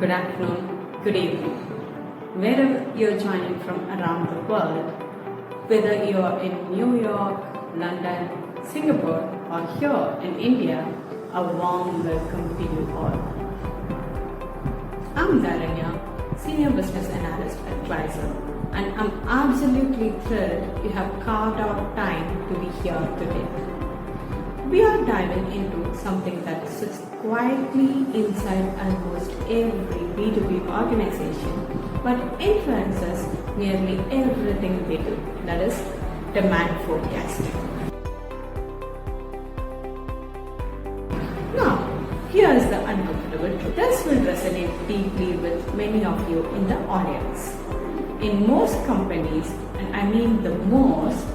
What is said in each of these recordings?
good afternoon, good evening. Wherever you're joining from around the world, whether you're in New York, London, Singapore, or here in India, a warm welcome to you all. I'm Dhariniya, Senior Business Analyst at Klizer, and I'm absolutely thrilled you have carved out time to be here today. We are diving into something that sits quietly inside almost every B2B organization but influences nearly everything we do, that is, demand forecasting. Now, here's the uncomfortable truth. This will resonate deeply with many of you in the audience. In most companies, and I mean the most,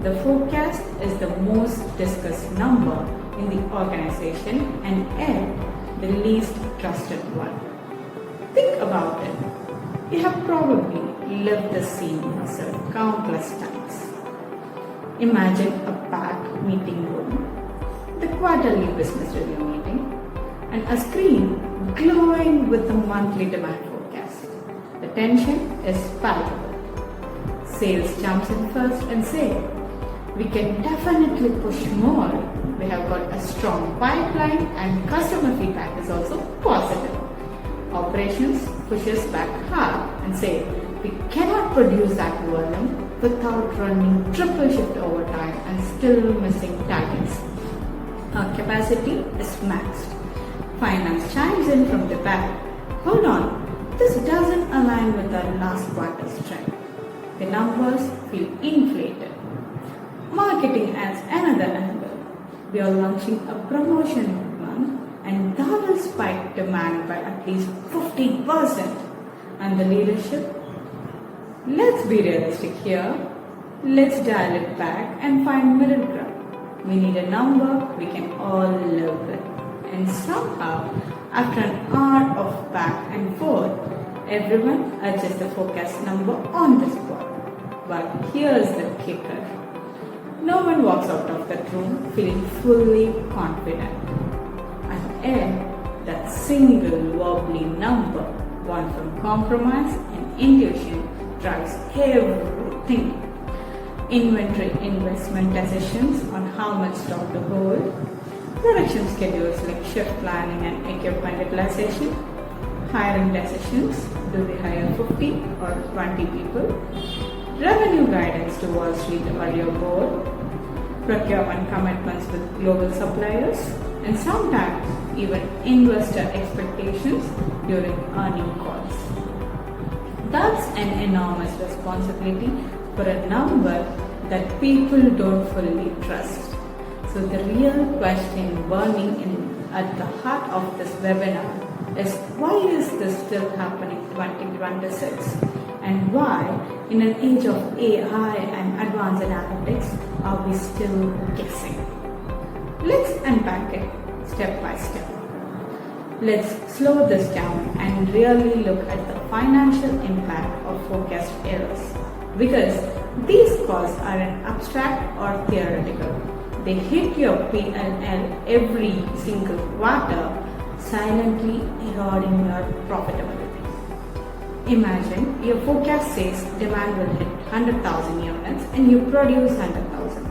the forecast is the most discussed number in the organization and yet the least trusted one. Think about it. You have probably lived the scene yourself countless times. Imagine a packed meeting room, the quarterly business review meeting, and a screen glowing with the monthly demand forecast. The tension is palpable. Sales jumps in first and say, "We can definitely push more. We have got a strong pipeline and customer feedback is also positive." Operations pushes back hard and say, "We cannot produce that volume without running triple shift overtime and still missing targets. Our capacity is maxed." Finance chimes in from the back. "Hold on, this doesn't align with our last quarter's trend." The numbers feel inflated. Marketing adds another angle. We are launching a promotion month and that will spike demand by at least 50%. And the leadership? Let's be realistic here. Let's dial it back and find middle ground. We need a number we can all live with. And somehow, after an hour of back and forth, everyone adjusts the forecast number on the spot. But here's the kicker. No one walks out of that room feeling fully confident. And yet, that single wobbly number, born from compromise and intuition, drives everything. Inventory investment decisions on how much stock to hold, production schedules like shift planning and equipment utilization, hiring decisions, do we hire 50 or 20 people, revenue guidance to Wall Street or your board, procurement commitments with global suppliers, and sometimes even investor expectations during earnings calls. That's an enormous responsibility for a number that people don't fully trust. So the real question burning at the heart of this webinar is, why is this still happening in 2026? And why, in an age of AI and advanced analytics, are we still guessing? Let's unpack it step by step. Let's slow this down and really look at the financial impact of forecast errors. Because these costs aren't abstract or theoretical. They hit your P&L every single quarter, silently eroding your profitability. Imagine your forecast says demand will hit 100,000 units and you produce 100,000,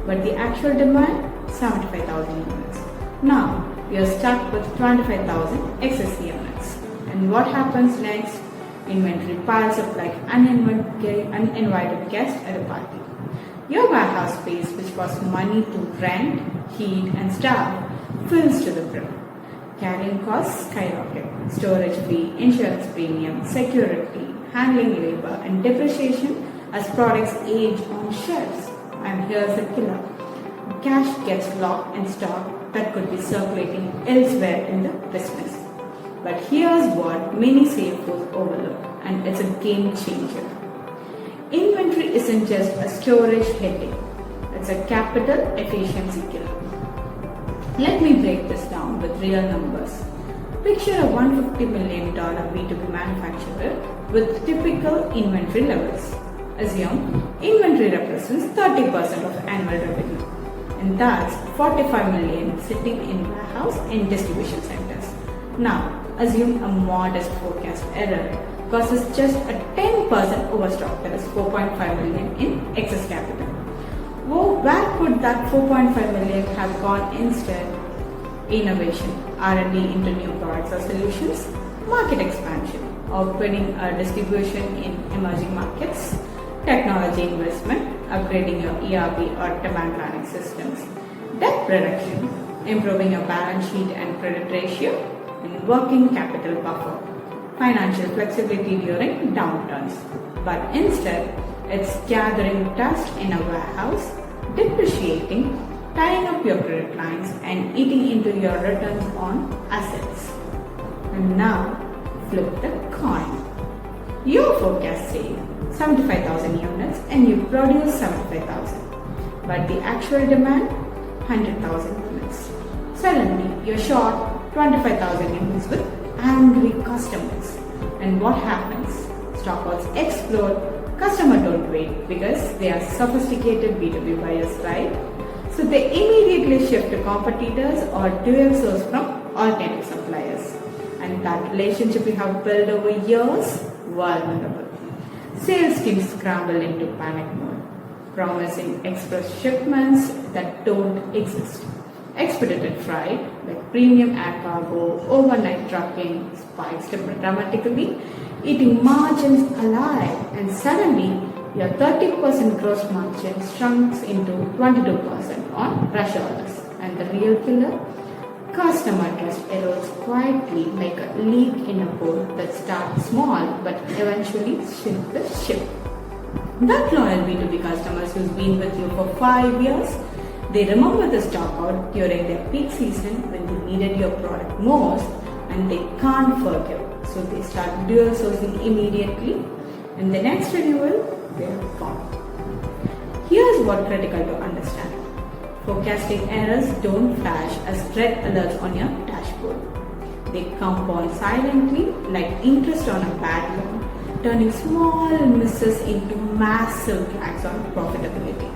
but the actual demand 75,000 units. Now you're stuck with 25,000 excess units. And what happens next? Inventory piles up like uninvited guests at a party. Your warehouse space, which costs money to rent, heat, and staff, fills to the brim. Carrying costs skyrocket. Storage fee, insurance premium, security, handling labor, and depreciation as products age on shelves. And here's the killer. Cash gets locked in stock that could be circulating elsewhere in the business. But here's what many CFOs overlook, and it's a game changer. Inventory isn't just a storage headache. It's a capital efficiency killer. Let me break this down with real numbers. Picture a $150 million B2B manufacturer with typical inventory levels. Assume inventory represents 30% of annual revenue, and that's 45 million sitting in warehouse and distribution centers. Now, assume a modest forecast error causes just a 10% overstock, that is 4.5 million in excess capital. Well, where could that 4.5 million have gone instead? Innovation, R&D into new products or solutions, market expansion, opening a distribution in emerging markets, technology investment, upgrading your ERP or demand planning systems, debt reduction, improving your balance sheet and credit ratio, and working capital buffer, financial flexibility during downturns. But instead, it's gathering dust in a warehouse, depreciating, tying up your credit lines, and eating into your returns on assets. And now, flip the coin. Your forecast says 75,000 units and you produce 75,000. But the actual demand, 100,000 units. Suddenly, you're short 25,000 units with angry customers. And what happens? Stockouts explode. Customers don't wait because they are sophisticated B2B buyers, right? So they immediately shift to competitors or dual source from alternative suppliers. And that relationship we have built over years, vulnerable. Sales teams scramble into panic mode, promising express shipments that don't exist. Expedited freight, like premium air cargo, overnight trucking, spikes dramatically, eating margins alive, and suddenly your 30% gross margin shrinks into 22% on rush orders. And the real killer? Customer trust erodes quietly like a leak in a boat that starts small but eventually sinks the ship. That loyal B2B customers who's been with you for 5 years, they remember the stock out during their peak season when they needed your product most and they can't forgive. So they start dual sourcing immediately and the next renewal, they're gone. Here's what's critical to understand. Forecasting errors don't flash as red alerts on your dashboard. They compound silently like interest on a bad loan, turning small misses into massive drags on profitability.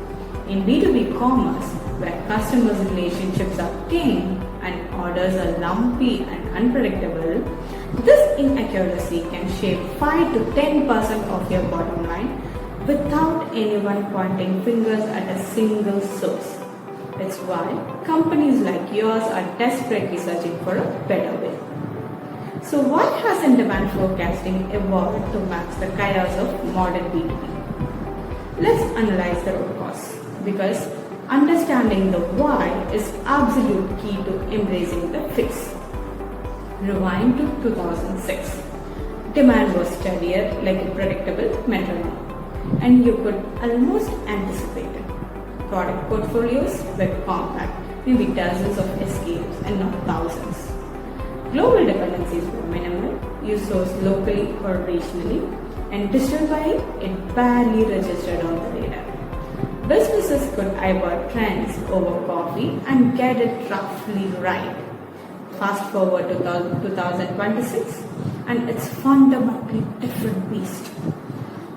In B2B commerce, where customers' relationships are king and orders are lumpy and unpredictable, this inaccuracy can shape 5 to 10% of your bottom line without anyone pointing fingers at a single source. It's why companies like yours are desperately searching for a better way. So why hasn't demand forecasting evolved to match the chaos of modern B2B? Let's analyze the root cause, because understanding the why is absolute key to embracing the fix. Rewind to 2006. Demand was steadier like a predictable metronome, and you could almost anticipate it. Product portfolios were compact, maybe dozens of SKUs and not thousands. Global dependencies were minimal, you sourced locally or regionally, and digital buying, it barely registered on the radar. Businesses could eyeball trends over coffee and get it roughly right. Fast forward to 2026 and it's fundamentally different beast.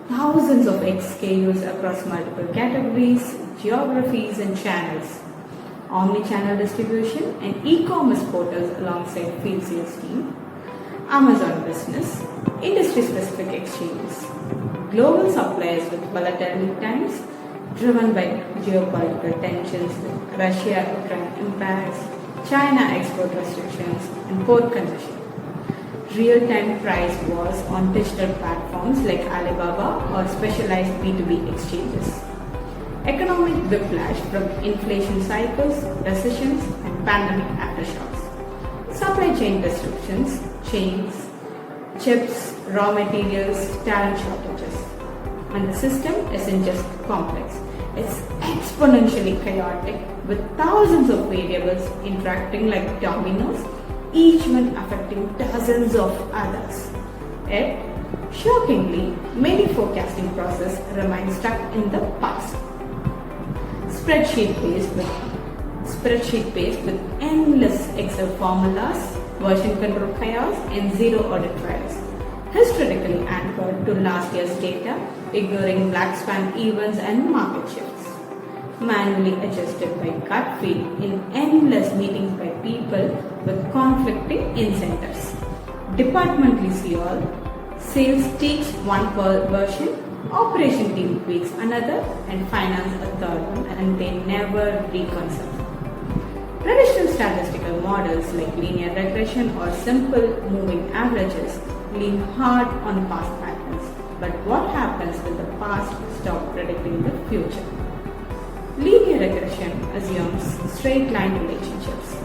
Thousands of SKUs across multiple categories, geographies and channels. Omni-channel distribution and e-commerce portals alongside field sales team. Amazon Business, industry-specific exchanges. Global suppliers with volatile times driven by geopolitical tensions, Russia-Ukraine impacts, China export restrictions, and port congestion. Real-time price wars on digital platforms like Alibaba or specialized B2B exchanges. Economic whiplash from inflation cycles, recessions, and pandemic aftershocks. Supply chain disruptions, chains, chips, raw materials, talent shortages. And the system isn't just complex, it's exponentially chaotic with thousands of variables interacting like dominoes, each one affecting dozens of others. Yet, shockingly, many forecasting processes remain stuck in the past. Spreadsheet based with endless Excel formulas, version control chaos, and zero audit trials. Historically anchored to last year's data, ignoring black swan events and market shifts. Manually adjusted by gut feel in endless meetings by people with conflicting incentives. Departmentally see all. Sales takes one version, operation team tweaks another, and finance a third one, and they never reconcile. Traditional statistical models like linear regression or simple moving averages lean hard on past patterns. But what happens when the past stops predicting the future? Linear regression assumes straight line relationships.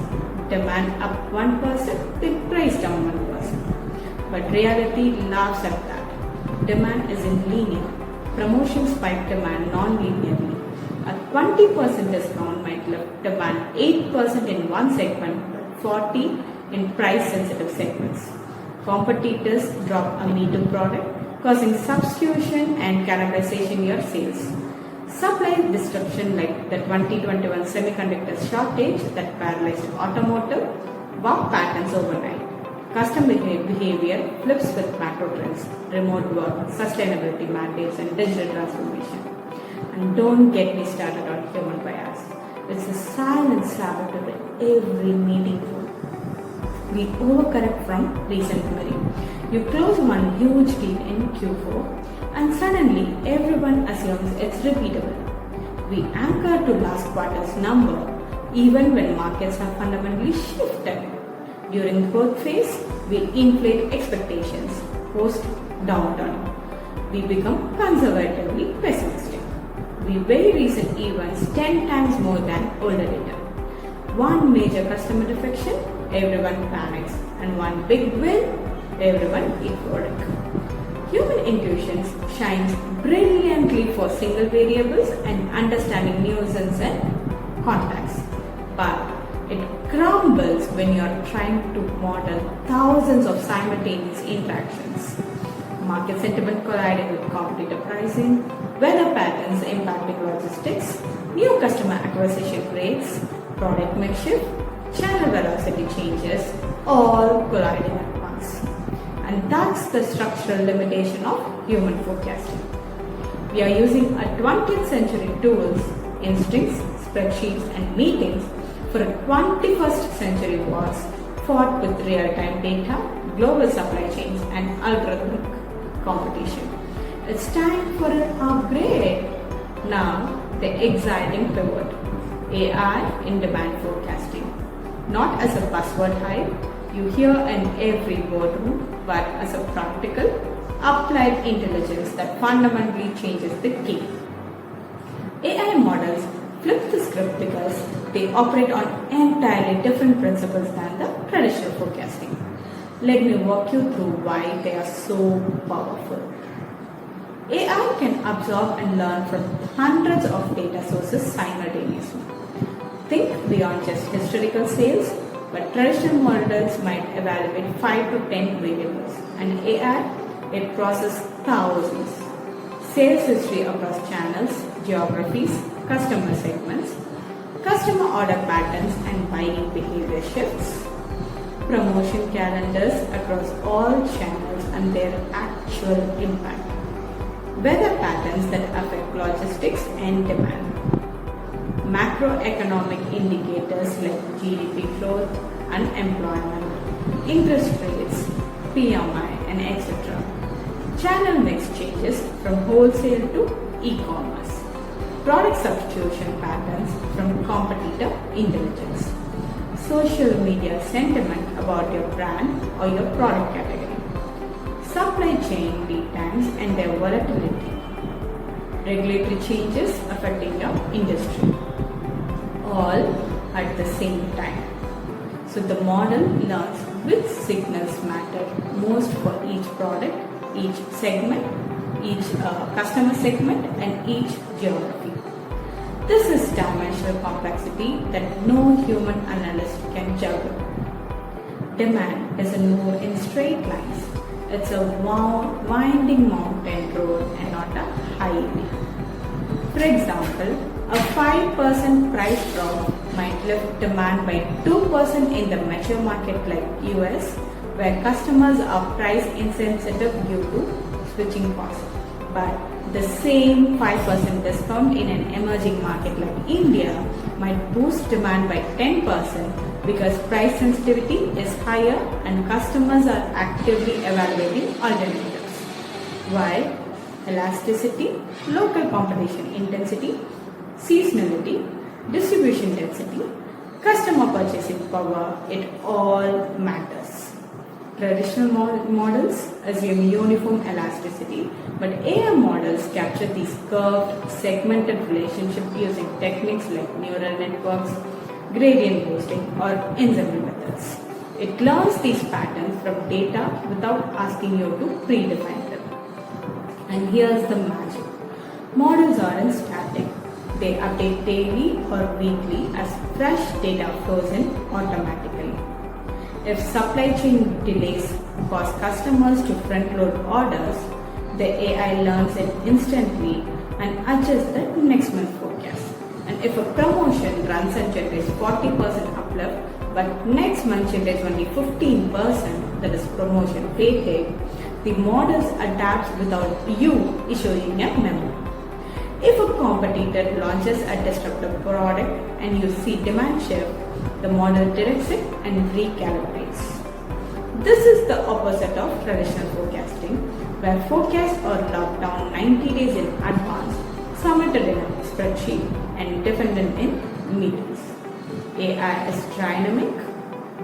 Demand up 1%, then price down 1%. But reality laughs at that. Demand isn't linear. Promotions spike demand non-linearly. A 20% discount might lift demand 8% in one segment, but 40% in price-sensitive segments. Competitors drop a me-too product, causing substitution and cannibalization in your sales. Supply disruption like the 2021 semiconductor shortage that paralyzed automotive buck patterns overnight. Customer behavior flips with macro trends, remote work, sustainability mandates, and digital transformation. And don't get me started on human bias. It's a silent saboteur at every meeting room. We overcorrect from recent memory. You close one huge deal in Q4 and suddenly everyone assumes it's repeatable. We anchor to last quarter's number even when markets have fundamentally shifted. During growth phase, we inflate expectations. Post downturn, we become conservatively pessimistic. We weigh recent events 10 times more than older data. One major customer defection, everyone panics, and one big win, everyone euphoric. Human intuition shines brilliantly for single variables and understanding nuisance and context, but it crumbles when you are trying to model thousands of simultaneous interactions. Market sentiment colliding with competitor pricing, weather patterns impacting logistics, new customer acquisition rates, product mix shift, channel velocity changes, all colliding at once. And that's the structural limitation of human forecasting. We are using a 20th century tools, instincts, spreadsheets, and meetings for a 21st century wars fought with real-time data, global supply chains, and algorithmic competition. It's time for an upgrade. Now, the exciting pivot. AI in demand forecasting. Not as a buzzword hype you hear in every boardroom, but as a practical, applied intelligence that fundamentally changes the game. AI models flip the script because they operate on entirely different principles than the traditional forecasting. Let me walk you through why they are so powerful. AI can absorb and learn from hundreds of data sources simultaneously. Think beyond just historical sales, but traditional models might evaluate 5 to 10 variables, and AI, it processes thousands. Sales history across channels, geographies, customer segments, customer order patterns and buying behavior shifts, promotion calendars across all channels and their actual impact, weather patterns that affect logistics and demand, macroeconomic indicators like GDP growth, unemployment, interest rates, PMI, and etc. Channel mix changes from wholesale to e-commerce, product substitution patterns from competitor intelligence, social media sentiment about your brand or your product category, supply chain lead times and their volatility, regulatory changes affecting your industry, all at the same time. So the model learns which signals matter most for each product, each segment, each customer segment, and each geography. This is dimensional complexity that no human analyst can juggle. Demand doesn't move in straight lines. It's a winding mountain road and not a highway. For example, a 5% price drop might lift demand by 2% in the mature market like US, where customers are price insensitive due to switching costs. But the same 5% discount in an emerging market like India might boost demand by 10% because price sensitivity is higher and customers are actively evaluating alternatives. While elasticity, local competition intensity, seasonality, distribution density, customer purchasing power, it all matters. Traditional models assume uniform elasticity, but AI models capture these curved, segmented relationships using techniques like neural networks, gradient boosting, or ensemble methods. It learns these patterns from data without asking you to predefine them. And here's the magic. Models aren't static. They update daily or weekly as fresh data flows in automatically. If supply chain delays cause customers to front load orders, the AI learns it instantly and adjusts the next month's forecast. And if a promotion runs and generates 40% uplift, but next month generates only 15%, that is promotion fatigue, the models adapts without you issuing a memo. If a competitor launches a disruptive product and you see demand shift, the model directs it and recalibrates. This is the opposite of traditional forecasting, where forecasts are locked down 90 days in advance, submitted in a spreadsheet, and defended in meetings. AI is dynamic,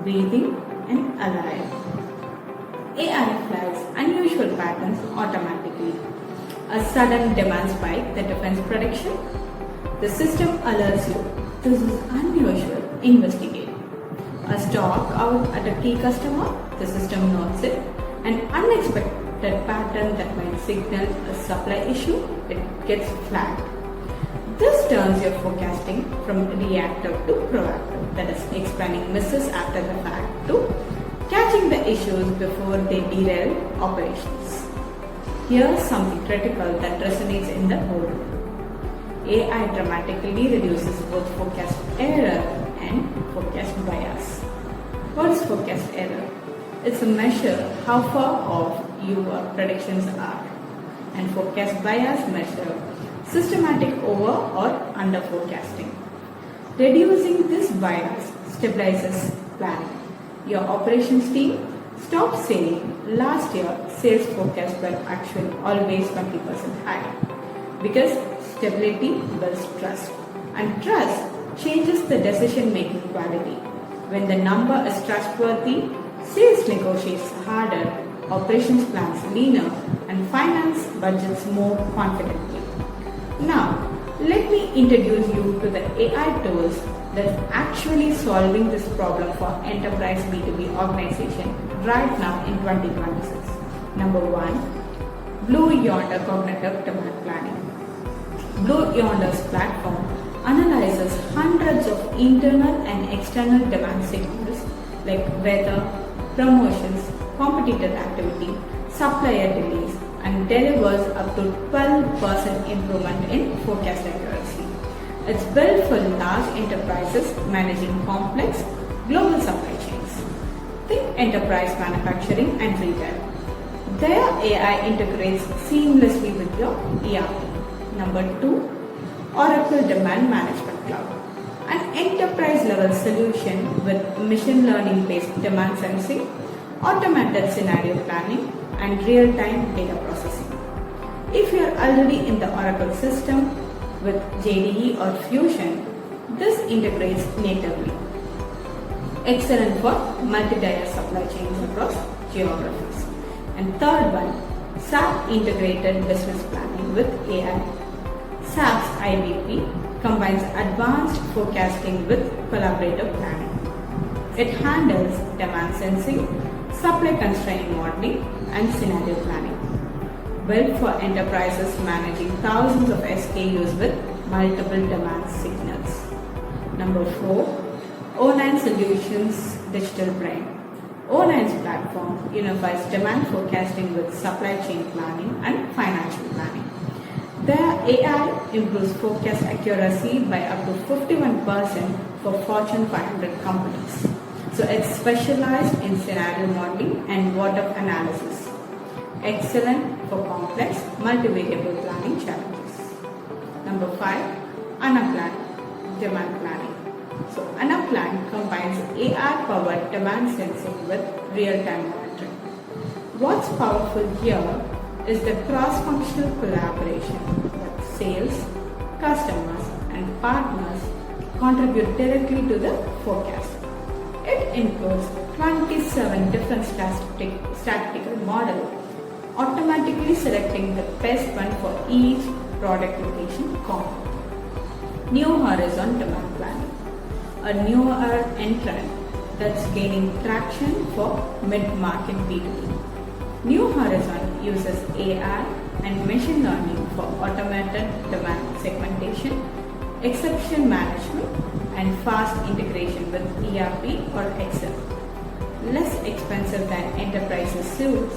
breathing, and alive. AI flags unusual patterns automatically. A sudden demand spike that defends prediction. The system alerts you, this is unusual, investigate. A stock out at a key customer, the system notes it. An unexpected pattern that might signal a supply issue, it gets flagged. This turns your forecasting from reactive to proactive, that is explaining misses after the fact to catching the issues before they derail operations. Here's something critical that resonates in the boardroom. AI dramatically reduces both forecast error and forecast bias. What is forecast error? It's a measure how far off your predictions are, and forecast bias measure systematic over or under forecasting. Reducing this bias stabilizes planning. Your operations team stops saying last year sales forecast were actually always 20% higher, because stability builds trust, and trust changes the decision making quality. When the number is trustworthy, sales negotiates harder, operations plans leaner, and finance budgets more confidently. Now, let me introduce you to the AI tools that's actually solving this problem for enterprise B2B organization right now in 2026. Number 1, Blue Yonder Cognitive Demand Planning. Blue Yonder's platform analyzes hundreds of internal and external demand signals like weather, promotions, competitor activity, supplier delays, and delivers up to 12% improvement in forecast accuracy. It's built for large enterprises managing complex global supply chains. Think enterprise manufacturing and retail. Their AI integrates seamlessly with your ERP. Number 2, Oracle Demand Management Cloud. An enterprise level solution with machine learning based demand sensing, automated scenario planning, and real-time data processing. If you are already in the Oracle system with JDE or Fusion, this integrates natively. Excellent for multi-tier supply chains across geographies. And third one, SAP Integrated Business Planning with AI. SAP's IBP combines advanced forecasting with collaborative planning. It handles demand sensing, supply constraint modeling, and scenario planning. Built for enterprises managing thousands of SKUs with multiple demand signals. Number 4, O9 Solutions Digital Brain. O9's platform unifies demand forecasting with supply chain planning and financial planning. Their AI improves forecast accuracy by up to 51% for Fortune 500 companies. So it's specialized in scenario modeling and what-if analysis. Excellent for complex multivariable planning challenges. Number 5, Anaplan. demand planning. So Anaplan combines AI-powered demand sensing with real-time monitoring. What's powerful here is the cross-functional collaboration with sales, customers and partners contribute directly to the forecast. It includes 27 different statistical models, automatically selecting the best one for each product location combo. New Horizon Demand Planning, a newer entrant that's gaining traction for mid-market B2B. New Horizon uses AI and machine learning for automated demand segmentation, exception management, and fast integration with ERP or Excel. Less expensive than enterprise suites,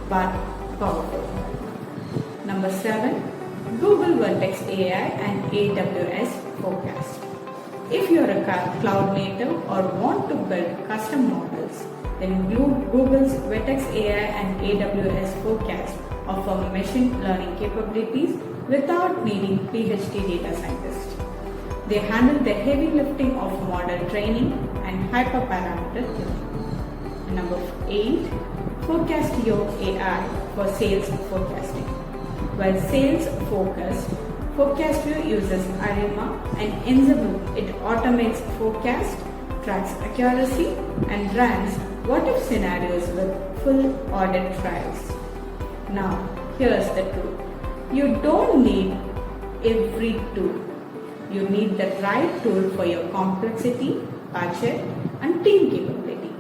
but powerful. Number 7. Google Vertex AI and AWS Forecast. If you're a cloud native or want to build custom models, then Google's Vertex AI and AWS Forecast offer machine learning capabilities without needing PhD data scientists. They handle the heavy lifting of model training and hyperparameter tuning. Number 8. Forecastio AI for sales forecasting. While sales focused, Forecastio uses Arima and Ensemble. It automates forecast, tracks accuracy, and runs what-if scenarios with full audit trials. Now, here's the truth. You don't need every tool. You need the right tool for your complexity, budget, and team capability.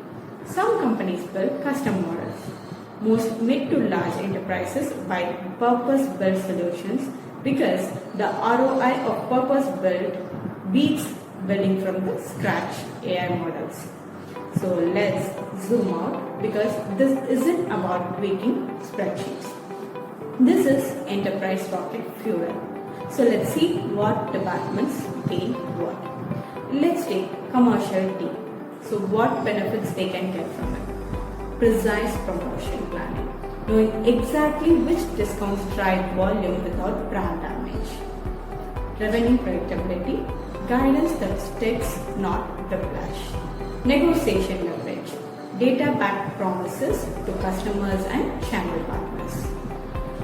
Some companies build custom models. Most mid to large enterprises buy purpose-built solutions because the ROI of purpose-built beats building from the scratch AI models. So let's zoom out because this isn't about tweaking spreadsheets. This is enterprise rocket fuel. So let's see what departments pay what. Let's take commercial team. So what benefits they can get from it? Precise promotion planning, knowing exactly which discounts drive volume without brand damage. Revenue predictability, guidance that sticks, not whiplash. Negotiation leverage, data-backed promises to customers and channel partners.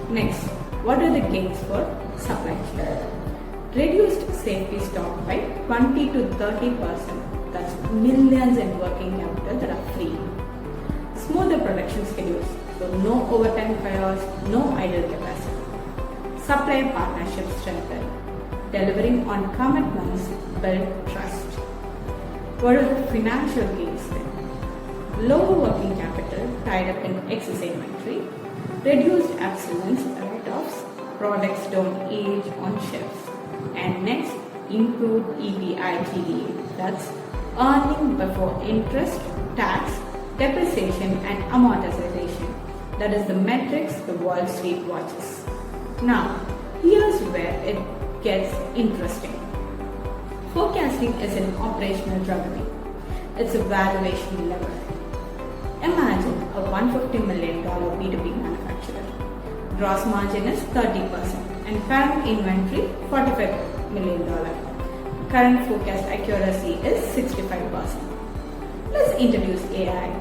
Next, what are the gains for supply chain? Reduced safety stock by 20 to 30%. That's millions in working capital that are free. Smoother production schedules, so no overtime chaos, no idle capacity. Supplier partnership strengthened, delivering on commitments build trust. What are the financial gains then? Lower working capital tied up in excess inventory, reduced obsolescence write-offs, products don't age on shelves, and next, improved EBITDA, that's earning before interest, tax, depreciation and amortization. That is the metrics the Wall Street watches. Now, here's where it gets interesting. Forecasting is an operational revenue. It's a valuation lever. Imagine a $150 million B2B manufacturer. Gross margin is 30% and current inventory $45 million. Current forecast accuracy is 65%. Let's introduce AI.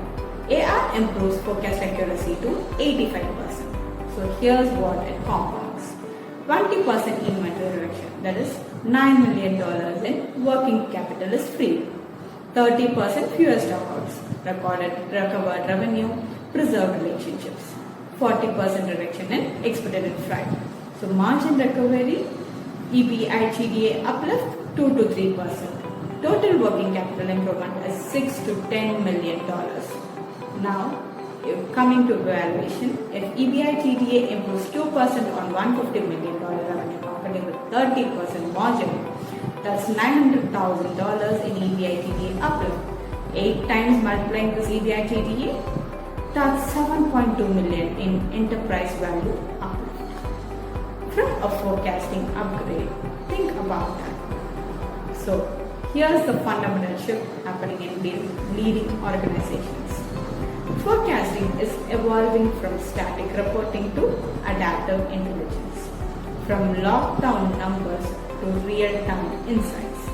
AI improves forecast accuracy to 85%. So here's what it compounds. 20% inventory reduction, that is $9 million in working capital is free. 30% fewer stockouts, recovered revenue, preserved relationships. 40% reduction in expedited freight. So margin recovery, EBITDA uplift 2 to 3%. Total working capital improvement is $6 to $10 million. Now, coming to valuation, if EBITDA improves 2% on $150 million revenue company with 30% margin, that's $900,000 in EBITDA uplift. 8 times multiplying this EBITDA, that's $7.2 million in enterprise value uplift. From a forecasting upgrade, think about that. So, here's the fundamental shift happening in leading organizations. Forecasting is evolving from static reporting to adaptive intelligence, from locked-down numbers to real-time insights.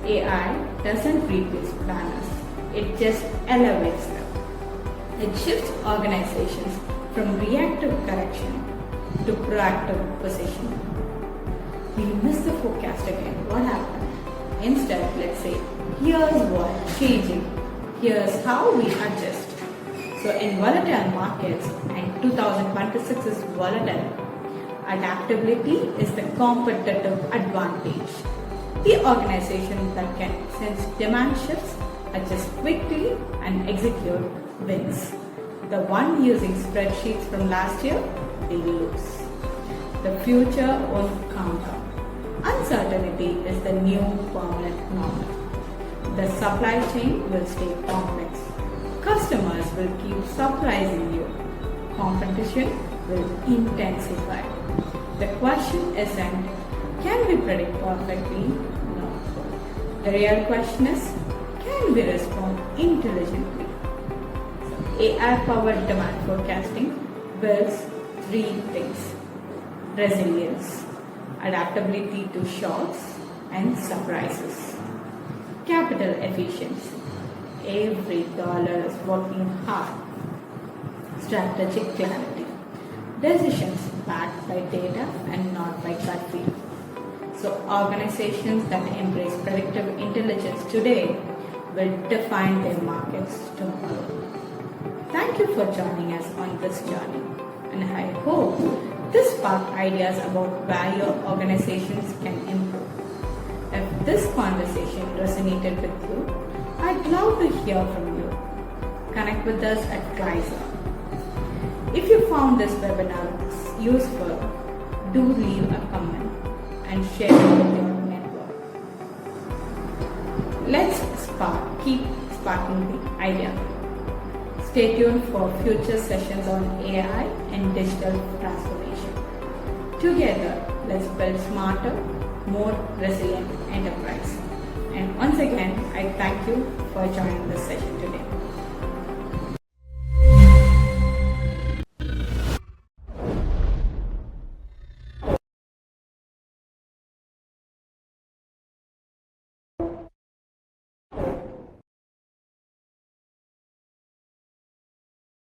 AI doesn't replace planners, it just elevates them. It shifts organizations from reactive correction to proactive positioning. We missed the forecast again. What happened? Instead, let's say, here's what's changing. Here's how we adjust. So in volatile markets, and 2026 is volatile, adaptability is the competitive advantage. The organization that can sense demand shifts, adjust quickly and execute wins. The one using spreadsheets from last year, they lose. The future won't count on. Uncertainty is the new permanent normal. The supply chain will stay complex. Customers will keep surprising you. Competition will intensify. The question isn't, can we predict perfectly? No. The real question is, can we respond intelligently? AI-powered demand forecasting builds three things: resilience, adaptability to shocks and surprises, capital efficiency. Every dollar is working hard. Strategic clarity. Decisions backed by data and not by gut feel. So organizations that embrace predictive intelligence today will define their markets tomorrow. Thank you for joining us on this journey, and I hope this sparked ideas about where your organizations can improve. If this conversation resonated with you, I'd love to hear from you. Connect with us at Klizer. If you found this webinar useful, do leave a comment and share it with your network. Let's keep sparking the idea. Stay tuned for future sessions on AI and digital transformation. Together, let's build smarter, more resilient enterprise. And once again, I thank you for joining this session today.